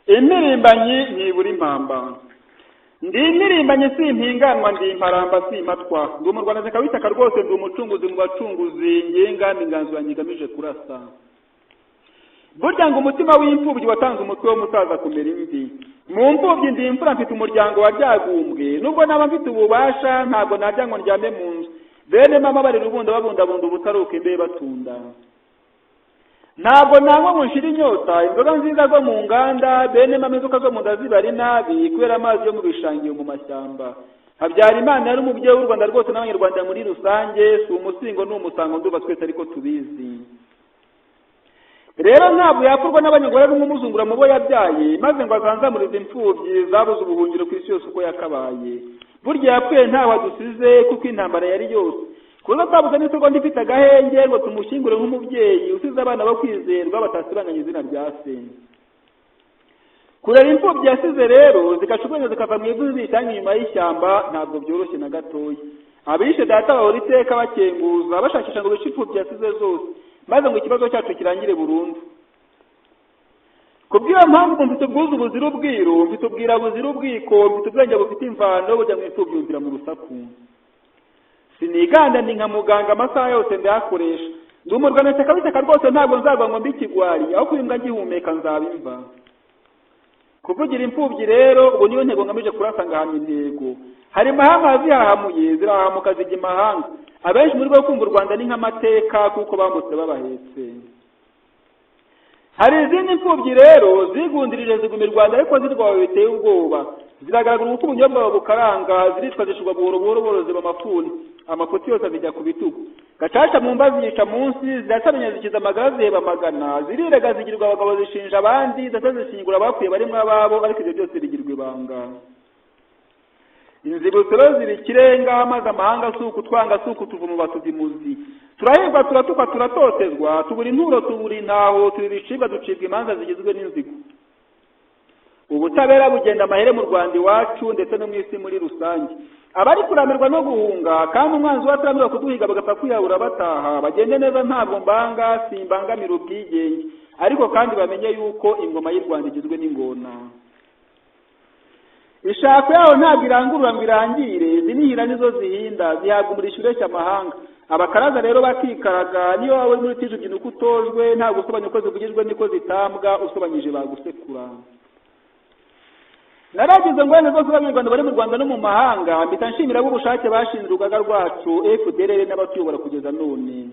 Imirimbanyi ntibura impamba. Ndi imirimbanyi si impinganwa, ndi imparamba si imatwa. Ndi umurwanashyaka w'ishyaka rwose, ndi umucunguzi mu bacunguzi, ngenga inganzo yanjye igamije kurasa. Burya ngo umutima w'imfubyi watanze umutwe w'umusaza kumera imvi. Mu mfubyi ndi imfura, mfite umuryango waryagumbwe. Nubwo naba mfite ububasha, ntabwo narya ngo ndyame mu nzu. Bene mama bari rubunda babundabunda ubutaruka imbehe batunda. Ntabwo nanywa ngo nshire inyota, inzoga nziza zo mu nganda. Bene mama inzoka zo mu nda zibari nabi, kubera amazi yo mu bishangiye mu mashyamba. Habyarimana yari umubyeyi w'u Rwanda rwose n'abanyarwanda muri rusange. Si umusingo ni umusango, nduba twese ariko tubizi. Rero ntabwo yakurwa n'abanyarwanda n'umuzungura mu bo yabyaye, maze ngo azanzamurize imfubyi zabuze ubuhungiro ku isi yose uko yakabaye. Burya yapfuye ntawe adusize, kuko intambara yari yose. Kuza tabuze n'isegonda ifite agahenge ngo tumushyingure nk'umubyeyi usize abana bo kwizerwa batasibanganya izina rya se. Kurera imfubyi yasize rero zigashobora zikava mu ivu zitanga inyuma y'ishyamba ntabwo byoroshye na gatoya. Abishe data bahora iteka bakenguza bashakisha ngo bishe imfubyi yasize zose, maze ngo ikibazo cyacu kirangire burundu. Kubw'iyo mpamvu mfite ubwuzu buzira ubwiru, mfite ubwira buzira ubwiko, mfite ubwenge bufite imvano, burya mu imfubyi yumvira mu rusaku. Siniganda ni nka muganga amasaha yose ndayakoresha. Ndi umurwanashyaka w'ishyaka rwose, ntabwo nzagwa ngo mbe ikigwari, aho kwimbwa ngihumeka nzabimva. Kuvugira imfubyi rero ubu niyo ntego ngamije kurasa ngahamya intego. Hari mahanga zihahamuye zirahamuka zijya imahanga. Abenshi muri bo kumva u Rwanda ni nk'amateka kuko bambutse babahetse. Hari izindi imfubyi rero zigundirije ziguma i Rwanda ariko zirwawe biteye ubwoba. Ziragaragara uko ubunyobwa bukaranga, ziritwa zishurwa buhoro buhoro boroze amafuni. Amafuti yose azijya ku bitugu. Gacaca mu mba ziyica munsi, ziratamenya zikiza amagara ziheba amagana. Zirirega zigirwa abagabo zishinja abandi, ndetse zishingura abapfuye barimo ababo, ariko ibyo byose bigirwa ibanga. Inzibutso rero ziri ikirenga, maze amahanga si ukutwanga si ukutuvuma batuzimuzi. Turahirwa turatuka turatotezwa, tubura inturo tubura intaho, turi ibicibwa ducibwa imanza zigizwe n'inzigo. Ubutabera bugenda amahere mu Rwanda iwacu ndetse no mu isi muri rusange. Abari kuramirwa no guhunga kandi umwanzi wataramira kuduhiga bagapfa kwiyahura bataha, bagende neza ntabwo mbanga simbangamira ubwigenge, ariko kandi bamenye yuko ingoma y'u Rwanda igizwe n'ingona. Ishako yaho ntabwo irangurura ngo irangire, zinihira nizo zihinda, zihabwa umurisho ureshya amahanga. Abakaraza rero bakikaraga, niyo wawe muri tije uko utojwe, ntabwo usobanya uko zivugijwe niko zitambwa, usobanyije bagusekura. Naragize ngo wene zose abanyarwanda bari mu Rwanda no mu mahanga, mpita nshimira ubushake bashinze urugaga rwacu FDLR n'abatuyobora kugeza none.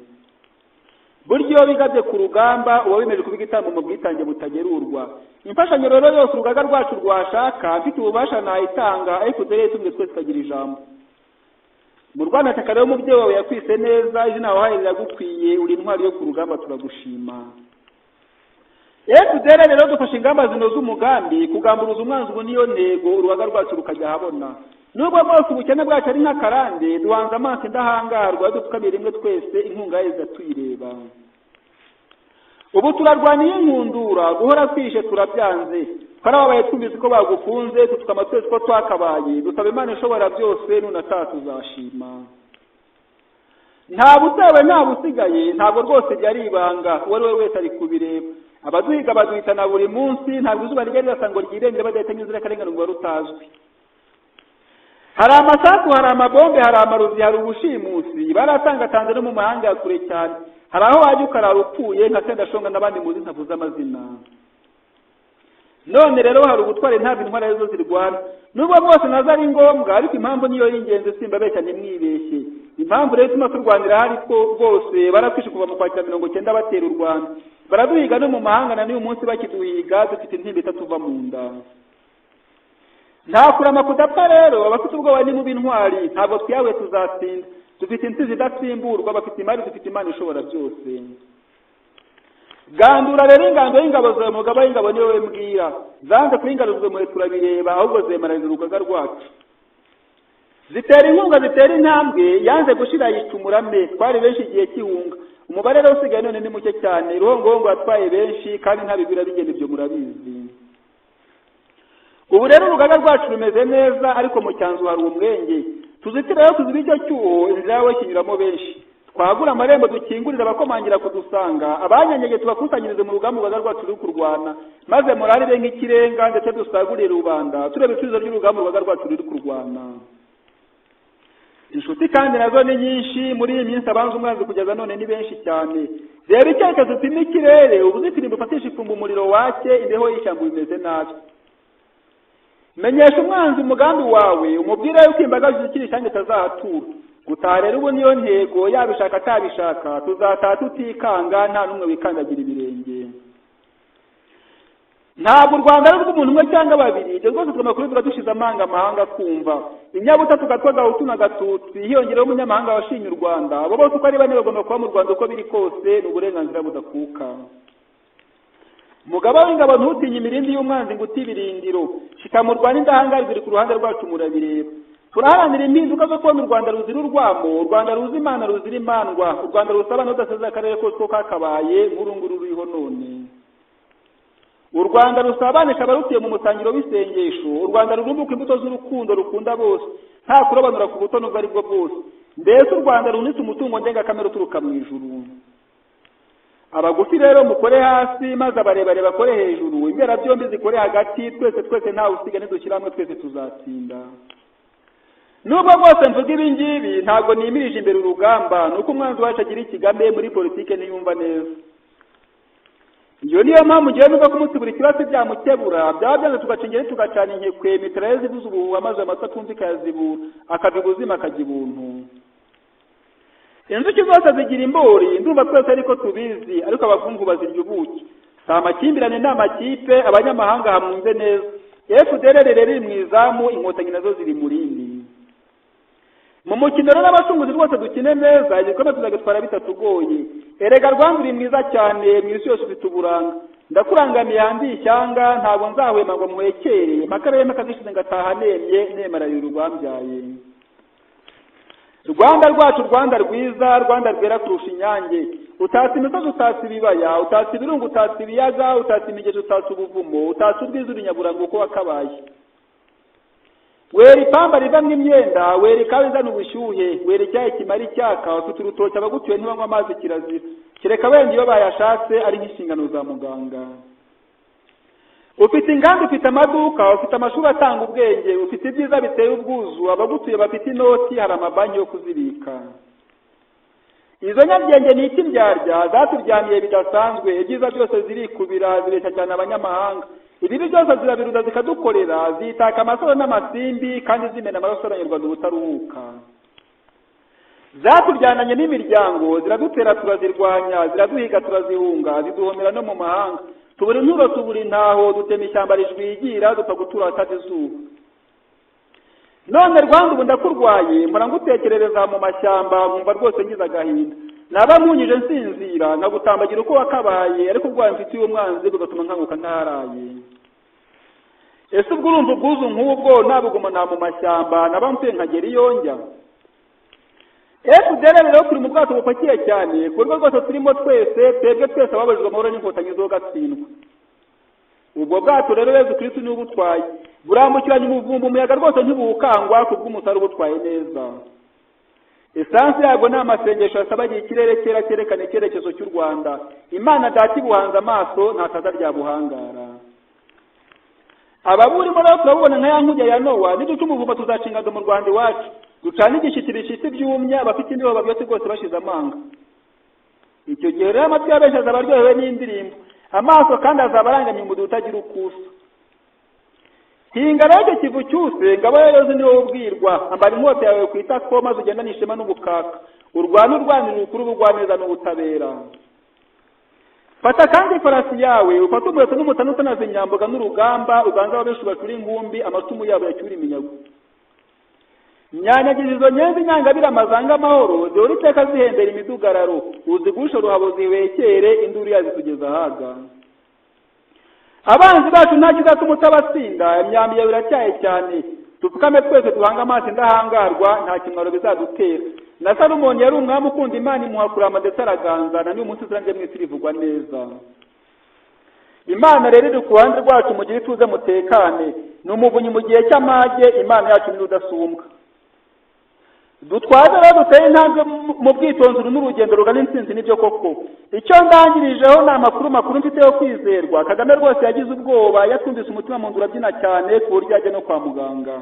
Buryo iyo bigabye ku rugamba uba wemeje kubiga itambo mu bwitange butagerurwa. Imfashanyo rero yose urugaga rwacu rwashaka, mfite ububasha nayitanga, FDLR tumwe twese tukagira ijambo. Mu Rwanda cyaka rero umubyeyi wawe yakwise neza, izina wahaye riragukwiye, uri intwari yo ku rugamba turagushima. FDLR rero dufashe ingamba zinoza umugambi, kugamburuza umwanzi ubu niyo ntego, urugaga rwacu rukajya habona. Nubwo bwose ubukene bwacu ari nk'akarande, duhanze amaso indahangarwa, dupfukamira rimwe twese inkunga yeza tuyireba. Ubu turarwaniye inkundura, guhora twishe turabyanze. Twarababaye twumvise ko bagufunze, dupfukama twese ko twakabaye, dusaba Imana ishobora byose nunataha tuzashima. Nta butawe nta busigaye, ntabwo rwose byari ibanga, uwo ari we wese ari kubireba. Abaduhiga baduhitana buri munsi, ntabwo izuba rijya rirasa ngo ryirengere badahita inzirakarengane ngo rutazwi. Hari amasaku, hari amabombe, hari amarozi, hari ubushimusi, baratangatanze no mu mahanga ya kure cyane. Hari aho wajya ukarara upfuye nka Sendashonga n'abandi muzi ntavuze amazina. None rero hari ubutware ntabwo intwara arizo zirwana. Nubwo bwose nazo ari ngombwa, ariko impamvu niyo y'ingenzi simbabeshya ntimwibeshye. Impamvu rero ituma turwanira hari rwose baratwishe kuva mu Kwakira 90 batera u Rwanda. Baraduhiga no mu mahanga na n'uyu munsi bakiduhiga, dufite intimba itatuva mu nda. Nta kurama kudapfa rero, abafite ubwoba ni mu b'intwari, ntabwo twiyawe tuzatsinda. Dufite intizi idatsimburwa, bafite imari, dufite Imana ishobora byose. Gandura rero ingando y'ingabo zawe, mugabo w'ingabo niwe we mbwira. Zanze kuringaruzwe muhe turabireba, ahubwo zemarariza urugaga rwacu. Zitera inkunga, zitera intambwe, yanze gushira yica umurame, twari benshi igihe kihunga. Umubare rero usigaye none ni muke cyane, ruhongo atwaye benshi kandi ntabibira bigenda ibyo murabizi. Ubu rero urugaga rwacu rumeze neza, ariko mu cyanzu hari umwenge. Tuzitira rero tuziba icyo cyuho, inzira yawe kinyuramo benshi. twagura amarembo dukingurira abakomangira kudusanga, abanyanyagiye tubakusanyirize mu rugamba rwaza rwacu ruri kurwana, maze morale nk'ikirenga ndetse dusagurire rubanda tureba ibisubizo by'urugamba rwaza rwacu ruri kurwana. Inshuti kandi nazo ni nyinshi muri iyi minsi, abanza umwanzi kugeza none ni benshi cyane. Reba icyerekezo upima ikirere, ubuzitiri bufatisha ifumba umuriro wake, imbeho y'ishyamba bimeze nabi. Menyesha umwanzi umugambi wawe, umubwire yuko imbaga zikiri cyane tazahatura. Gutaha rero ubu niyo ntego, yabishaka atabishaka, tuzataha tutikanga, nta n'umwe wikandagira ibirenge. Ntabwo u Rwanda ari rw'umuntu umwe cyangwa babiri, ibyo rwose twamakuru turadushize amanga amahanga kumva. Inyabutatu gatwa Gahutu na Gatutsi, hiyongereho umunyamahanga washinye u Rwanda, abo bose uko ari bane bagomba kuba mu Rwanda uko biri kose, ni uburenganzira budakuka. Mugaba w'ingabo ntutinye imirindi y'umwanzi ngo utibirindiro, shika mu Rwanda indahangarwa iri ku ruhande rwacu murabireba. Turaharanira impinduka zo kubona u Rwanda ruzira urwamo, u Rwanda ruzi Imana ruzira imandwa, u Rwanda rusaba n'udaseza akarere kose ko kakabaye nk'urunguru ruriho none. U Rwanda rusabanisha abarutuye mu musangiro w'isengesho, u Rwanda rurumbuka imbuto z'urukundo rukunda bose, nta kurobanura ku buto n'ubwo ari bwo bwose. Mbese u Rwanda runitse umutungo ndengakamere uturuka mu ijuru. Abagufi rero mukore hasi, maze abarebare bakore hejuru, imbera byombi zikore hagati, twese ntawe usiga, nidushyira hamwe twese tuzatsinda. Nubwo bwose mvuga ibi ngibi, ntabwo nimirije imbere urugamba, nuko umwanzi wacu agira ikigambe muri politike ntiyumva neza. Iyo niyo mpamvu ngiye nuko kumutsi buri kibazo byamukebura, byaba byanze tugacengera tugacana inkekwe, mitrailleuses ivuza ubuhuha maze amata atumvika yazibura, akabiga ubuzima akajya ibuntu. Inzuki zose zigira imbori, ndumva twese ariko tubizi, ariko abavungu bazirya ubuki. Si amakimbirane n'amakipe, abanyamahanga hamwunze neza. FDLR rero iri mu izamu, inkotanyi nazo ziri mu rindi. Mu mukino rero n'abacunguzi rwose dukine neza, igikombe tuzagatwara bitatugoye. Erega Rwanda uri mwiza cyane, mu isi yose ufite uburanga. Ndakurangamiye handi ishyanga, ntabwo nzahwema ngo mwekere, makarere makazishize ngataha nemye, nemara y'urwambyaye. Rwanda rwacu, Rwanda rwiza, Rwanda rwera kurusha inyange. Utatse imisozi, utatse ibibaya, utatse ibirungu, utatse ibiyaga, utatse imigezi, utatse ubuvumo, utatse ubwiza uri nyaburanga uko wakabaye. Wera ipamba rivamwo imyenda, wera ikawa izana ubushyuhe, wera icyayi kimara icyaka, ufite urutoki abagutuye ntibanywa amazi kirazira. Kereka wenda iyo bayashatse ari nk'inshingano za muganga. Ufite inganda, ufite amaduka, ufite amashuri atanga ubwenge, ufite ibyiza biteye ubwuzu, abagutuye bafite inoti, hari amabanki yo kuzibika. Izo nyabwenge ni iki mbyarya, zaturyamiye bidasanzwe, ibyiza byose zirikubira, zireshya cyane abanyamahanga. Ibibi byose zirabiruda zikadukorera, zitaka amasoro n'amasimbi, kandi zimena amaraso y'Abanyarwanda ubutaruhuka. Zatujyananye n'imiryango, ziradutera turazirwanya, ziraduhiga turazihunga, ziduhomera no mu mahanga. Tubura inturo, tubura intaho, dutema ishyamba rijwigira, dupfa gutura ahataje izuba. None Rwanda ubu ndakurwaye, mpora ngutekerereza mu mashyamba, nkumva rwose ngize agahinda. Naba nkunyije nsinzira, nkagutambagira uko wakabaye, ariko ubwawe mfitiye umwanzi bugatuma nkanguka ntaraye. Ese ubwo urumva ubwuzu nk'ubwo nabuguma nta mu mashyamba, naba mvuye nkagera iyo njya. FDLR rero turi mu bwato bupakiye cyane, ku rwego rwose turimo twese, twebwe twese ababajijwe amahoro n'inkotanyi zo gatsindwa. Ubwo bwato rero Yezu Kristo niwe ubutwaye, burambukiranya umuvumba, umuyaga rwose ntibukangwa kubw'umusaruro ubutwaye neza. Esansi yabwo ni amasengesho asabagiye ikirere cyera cyerekana icyerekezo cy'u Rwanda. Imana data ibuhanze amaso, ntakaza ryabuhangara. Ababurimo rero turabubona nka ya nkuge ya Nowa, niduca umuvumba tuzacinga mu Rwanda iwacu. Ducana igishitsi byumye, abafite indiho babyose rwose bashize amanga. Icyo gihe rero amatwi y'abenshi azaba aryohewe n'indirimbo, amaso kandi azaba arangamiye umudu utagira ukusa. Hinga rero icyo kivu cyose, ngabo yoze niwo ubwirwa, ambara inkota yawe ku itako, maze ugenda n'ishema n'ubukaka. Urwana urwanira ukuri, ubugwaneza n'ubutabera. Fata kandi ifarasi yawe, ufata umuheto n'umutana utanaze inyamboga n'urugamba, uganza ababenshi bacura ingumbi, amacumu yabo yacyura iminyago. Nyanyagiza izo nyenzi nyangabira amazanga amahoro, zihora iteka zihembera imidugararo, uzigusha ruhabo ziwekere, induru yazitugeza ahaga. Abanzi bacu nta kizatuma utabatsinda, imyambi yawe iracyaye cyane. Dupfukame twese duhanga amaso indahangarwa, nta kimwaro bizadutera. Na Salomoni yari umwami ukunda Imana, imuha kurama ndetse araganza, na n'uyu munsi turangiye mwisi rivugwa neza. Imana rero iri ku ruhande rwacu mu gihe ituze mutekane, ni umuvunyi mu gihe cy'amage, Imana yacu ni udasumbwa. dutwaze rero duteye intambwe mu bwitonzi n'urugendo rugana intsinzi n'ibyo koko. Icyo ndangirijeho ni amakuru makuru mfite yo kwizerwa. Kagame rwose yagize ubwoba, yatwumvise umutima mu nzu urabyina cyane ku buryo ajya no kwa muganga.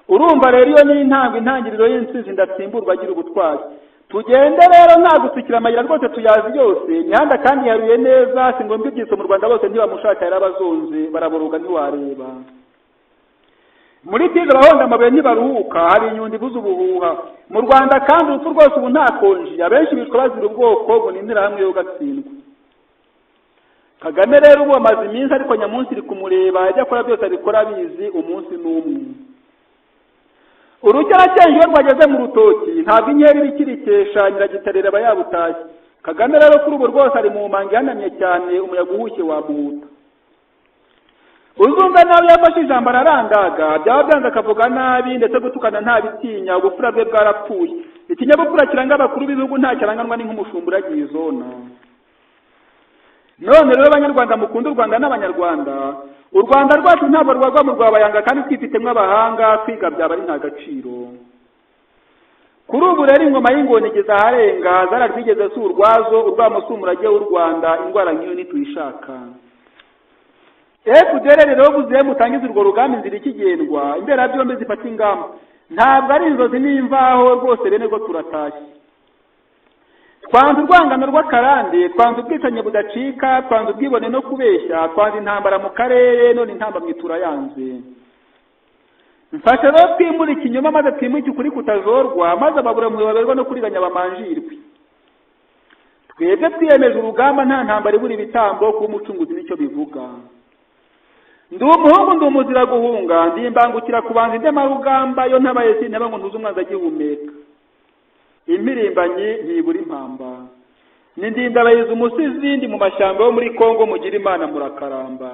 Urumva rero iyo ni intangiriro y'intsinzi ndasimburwa agira ubutwari. Tugende rero nta gusukira amayira rwose tuyazi yose, imihanda kandi yaruye neza, si ngombwa ibyiso mu Rwanda bose ntibamushaka yarabazonze, baraboroga ntiwareba. Muri Tiga bahonda amabuye ntibaruhuka, hari inyundi ivuza ubuhuha. Mu Rwanda kandi urupfu rwose ubu nta konji, abenshi bicwa bazira ubwoko ngo ni interahamwe yo gatsindwa. Kagame rero ubu amaze iminsi ariko nyamunsi iri kumureba, ajya akora byose abikora abizi umunsi n'umwe. Urucyaracyenge iyo rwageze mu rutoki ntabwo inkeri irikirikesha nyiragitarira aba yabutashye. Kagame rero kuri ubu rwose ari mu manga yanamye cyane, umuyaga uhushye wamuhuta. Uzumva nawe yafashe ijambo ararangaga, byaba byanze akavuga nabi ndetse gutukana nta bitinya, ubupfura bwe bwarapfuye. Ikinyabupfura kiranga abakuru b'ibihugu nta cyaranganwa nk'umushumba uragiye izona. None rero abanyarwanda mukunda u Rwanda n'abanyarwanda, u Rwanda rwacu ntabwo rwagwa mu rwabayanga kandi twifitemo abahanga, kwiga byaba ari nta gaciro. Kuri ubu rero ingoma y'ingoni igeze aharenga, zararwigeze si urwazo, urwamo si umurage w'u Rwanda, indwara nk'iyo ntituyishaka. FDR rero buziye mutangiza urwo rugamba inzira ikigendwa, imbera byombi zifata ingamba. Ntabwo ari inzozi n'imvaho rwose rene rwo turatashye. Twanze urwangano rw'akarande, twanze ubwicanyi budacika, twanze ubwibone no kubeshya, twanze intambara mu karere, none intamba mwitura yanze. Mfasha rero twimura ikinyoma maze twimuke ukuri kutajorwa, maze ababura mu baberwa no kuriganya bamanjirwe. Twebwe twiyemeje urugamba nta ntambara ibura ibitambo ku mucunguzi nicyo bivuga. Ndi umuhungu ndi umuzira guhunga, ndi imbangukira kubanza indyamarugamba, yo ntabaye sintaba ngo ntuze umwanzi agihumeka. Impirimbanyi ntibura impamba, ni ndindabayiza umusizi, ndi mu mashyamba yo muri Kongo mugira Imana murakaramba.